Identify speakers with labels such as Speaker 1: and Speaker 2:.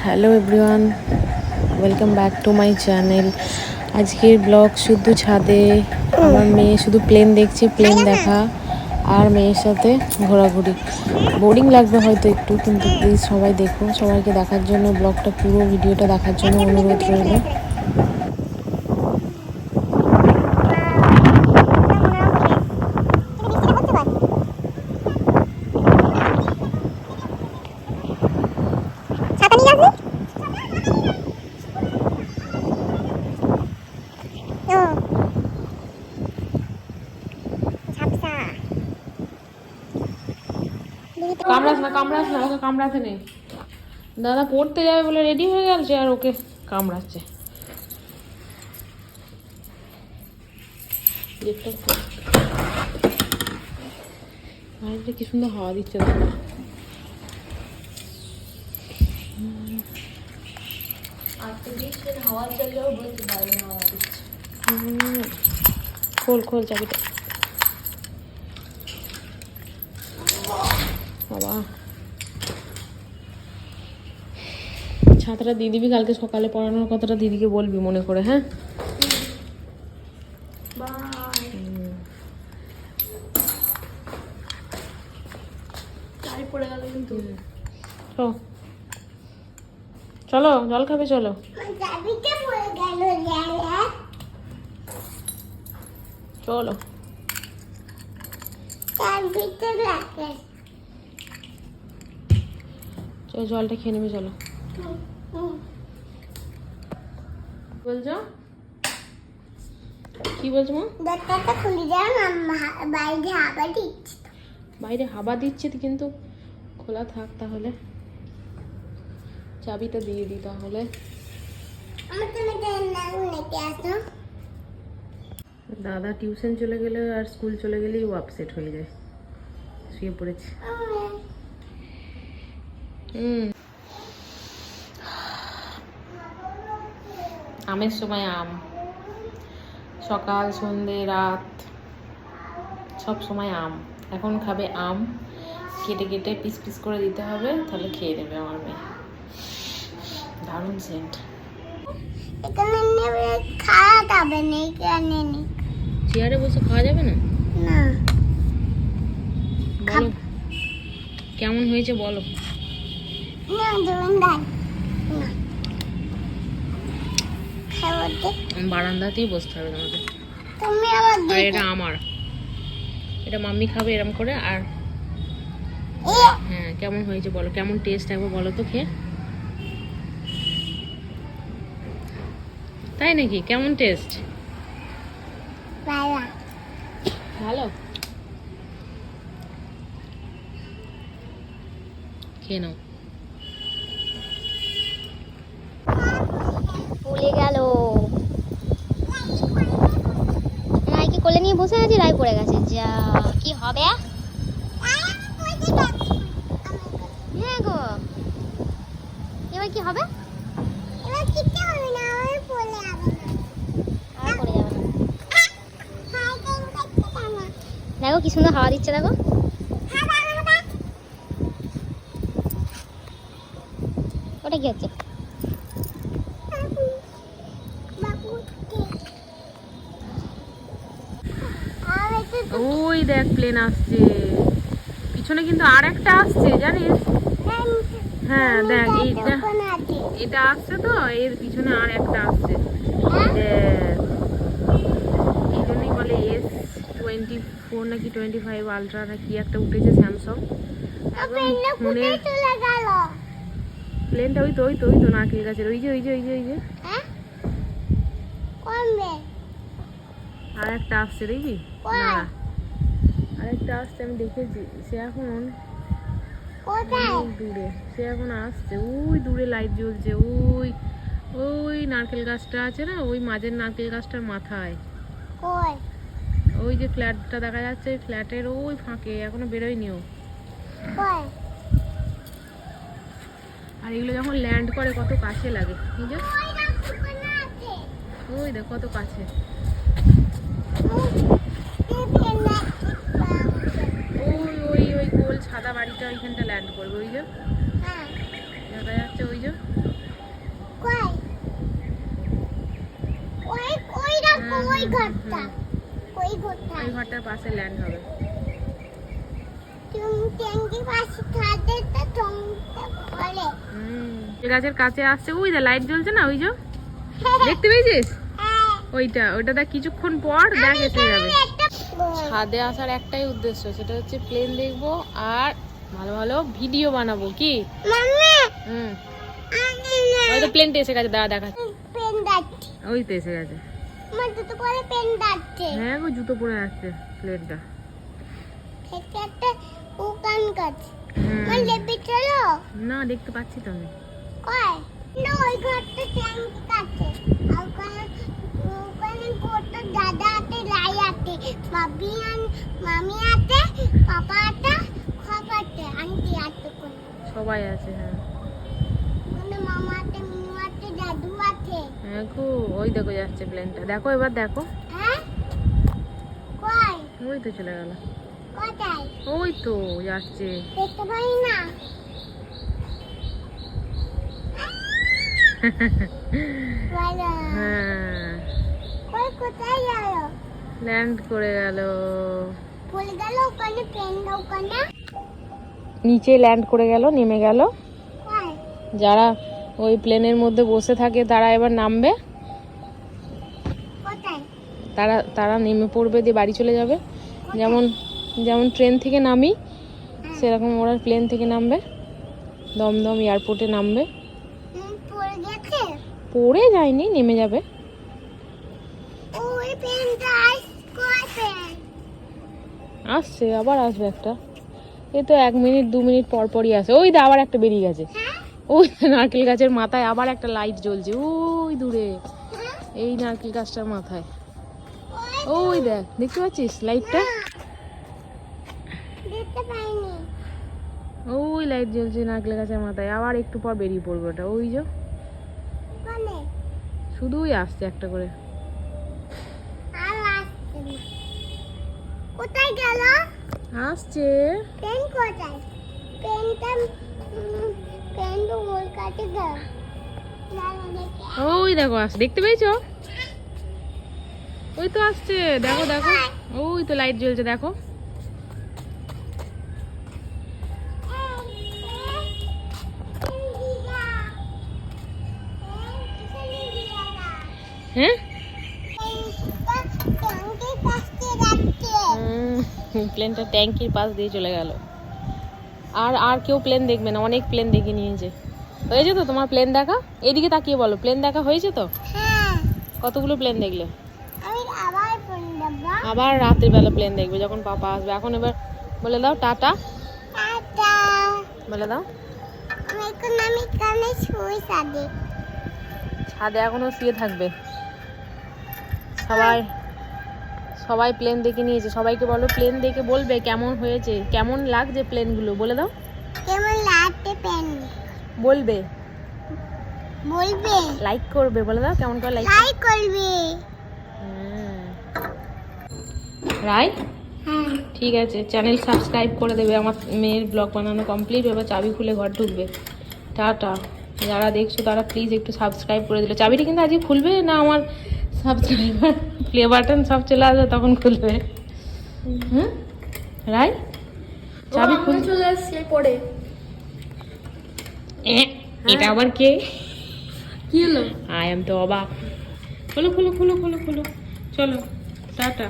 Speaker 1: Hello everyone, welcome back to my channel. আজকের blog শুধু ছাদে আমার মেয়ে শুধু প্লেন দেখছে, প্লেন দেখা আর মেয়ের সাথে ঘোরাঘুরি। বোরিং লাগবে হয়তো একটু, কিন্তু প্লিজ সবাই দেখো। সবাইকে দেখার জন্য ব্লগটা, পুরো ভিডিওটা দেখার জন্য অনুরোধ রইল। কামড়াস না, ওকে কামড়াতে নেই। দাদা পড়তে যাবে বলে রেডি হয়ে গেছে আর ওকে কামড়াচ্ছে। বাইরে কি সুন্দর হাওয়া দিচ্ছে দাদা। খোল খোল চাবিটা বাবা। ছাতাটা দিয়ে দিবি, কালকে সকালে পড়ানোর কথাটা দিদিকে বলবি মনে করে, হ্যাঁ? চলো জল খাবে, চলো। চলো চলো জলটা খেয়ে নেবে, চলো। বলছো কি বলছো মা? বাইরে হাওয়া দিচ্ছে কিন্তু খোলা থাক তাহলে। চাবিটা দিয়ে দিই তাহলে। দাদা টিউশন চলে গেলে আর স্কুল চলে গেলেই ও আপসেট হয়ে যায়, শুয়ে পড়েছে। আমের সময় আম, সকাল সন্ধে রাত সব সময় আম। এখন খাবে আম, কেটে কেটে পিস পিস করে দিতে হবে, তাহলে খেয়ে নেবে আমার মেয়ে। দারুণ সেন্ট। চেয়ারে বসে খাওয়া যাবে না? বলো কেমন হয়েছে বলো। বারান্দাতেই বসতে হবে তোমাকে। আর এটা আমার, এটা মাম্মি খাবে এরম করে। আর হ্যাঁ, কেমন হয়েছে বলো, কেমন টেস্ট একবার বলো তো খেয়ে। তাই নাকি? কেমন টেস্ট? ভালো। খেয়ে নাও।
Speaker 2: ভুলে গেল। রায়কে কোলে নিয়ে বসে আছে, রায় পড়ে গেছে। যা কি হবে? হ্যাঁ গো, এবার কি হবে? দেখো কি সুন্দর হাওয়া দিচ্ছে, দেখো। ওটা কি হচ্ছে?
Speaker 1: ওই দেখ প্লেন আসছে পিছনে, কিন্তু আর একটা আসছে জানিস? হ্যাঁ দেখ, এটা আসছে তো, এর পিছনে আর একটা আসছে। এই জন্যই বলে S24 নাকি 25 আলট্রা না কি একটা উঠেছে স্যামসাং। প্লেনটা ওই তো নারকেল গাছের ওই যে আর একটা আসছে, দেখবি? না আর একটা আসছে, আমি দেখেছি। সে এখন দূরে, সে এখন আসছে। ওই দূরে লাইট জ্বলছে, ওই নারকেল গাছটা আছে না, ওই মাঝের নারকেল গাছটার মাথায়। ওই যে ফ্ল্যাটটা দেখা যাচ্ছে, ফ্ল্যাটের ওই ফাঁকে, এখনো বেরোয়নি ও। আর এগুলো যখন ল্যান্ড করে কত কাছে লাগে, বুঝছো? ওই দেখ কত কাছে। ওই গোল সাদা বাড়িটা ওইখানটা ল্যান্ড করবে, ওই যে দেখা যাচ্ছে, ওই যে এই ঘরটার পাশে ল্যান্ড হবে। এই গাছের কাছে আসছে, ওই দা লাইট জ্বলছে না, ওই যে দেখতে পেয়েছিস ওইটা দেখ কিছুক্ষণ পর দেখ এসে যাবে। ছাদে আসার একটাই উদ্দেশ্য, সেটা হচ্ছে প্লেন দেখবো আর ভালো ভালো ভিডিও বানাবো। কি ওই তো প্লেনটা এসে গেছে, দাঁড়া দেখাচ্ছে। ওই তো এসে গেছে। হ্যাঁ গো, জুতো পরে আসছে প্লেনটা। না দেখতে পাচ্ছি তো আমি। সবাই আছে। হ্যাঁ গো, ওই দেখো যাচ্ছে প্লেনটা, দেখো এবার দেখো। ওই তো চলে গেল, ওই তো যাচ্ছে। ল্যান্ড করে গেল, নিচে ল্যান্ড করে গেল, নেমে গেল। যারা ওই প্লেনের মধ্যে বসে থাকে তারা এবার নামবে, তারা নেমে পড়বে, দিয়ে বাড়ি চলে যাবে। যেমন যেমন ট্রেন থেকে নামি সেরকম ওরা প্লেন থেকে নামবে, দমদম এয়ারপোর্টে নামবে। পড়ে যায়নি, নেমে যাবে। আসছে, আবার আসবে একটা। এই তো 1 মিনিট 2 মিনিট পর পরই আসে। ওই দা আবার একটা বেরিয়ে গেছে, ওই নারকেল গাছের মাথায় আবার একটা লাইট জ্বলছে ওই দূরে, এই নারকেল গাছটার মাথায়। ওই দেখ, দেখতে পাচ্ছিস লাইটটা? ওই লাইট জ্বলছে নারকেল গাছের মাথায়, আবার একটু পর বেরিয়ে পড়বে ওটা। ওই যে শুধুই আসছে একটা করে।
Speaker 2: কোথায় গেল?
Speaker 1: আসছে।
Speaker 2: পেন কোথায়? পেনটা ওর কাছে গেল।
Speaker 1: ওই দেখো আসছে, দেখতে পেয়েছো? ওই তো আসছে, দেখো দেখো, ওই তো লাইট জ্বলছে দেখো। হ্যাঁ প্লেনটা ট্যাঙ্কির পাশ দিয়ে চলে গেল। আর কেউ প্লেন দেখবে না, অনেক প্লেন দেখে নিয়েছে। হয়েছে তো তোমার প্লেন দেখা? এদিকে তাকিয়ে বলো, প্লেন দেখা হয়েছে তো? কতগুলো প্লেন দেখলে? আবার রাতের বেলা প্লেন দেখবে যখন পাপা আসবে। এখন এবার বলে দাও টাটা, বলে দাও। ছাদে এখনো শুয়ে থাকবে। সবাই প্লেন দেখে নিয়েছে। সবাইকে বলো প্লেন দেখে বলবে কেমন হয়েছে, কেমন লাগছে প্লেনগুলো, বলে দাও।
Speaker 2: কেমন লাগছে প্লেন?
Speaker 1: বলবে
Speaker 2: বলবে,
Speaker 1: লাইক করবে, বলে দাও কেমন করে লাইক
Speaker 2: করবে।
Speaker 1: রাই ঠিক আছে, চ্যানেল সাবস্ক্রাইব করে দেবে। আমার মেয়ের ব্লগ বানানো কমপ্লিট, এবার চাবি খুলে ঘর ঢুকবে। টাটা। যারা দেখছো তারা প্লিজ একটু সাবস্ক্রাইব করে দিলে। চাবিটা কিন্তু আজকে খুলবে না, আমার সাবস্ক্রাইবার প্লে বাটন সব চলে আসবে তখন খুলবে। রাই চাবি খুলে
Speaker 2: চলে আসছে পড়ে।
Speaker 1: এটা আবার কে?
Speaker 2: কি হলো?
Speaker 1: আই এম তো অবাক। খোলো খোলো খোলো খোলো খোলো, চলো টাটা।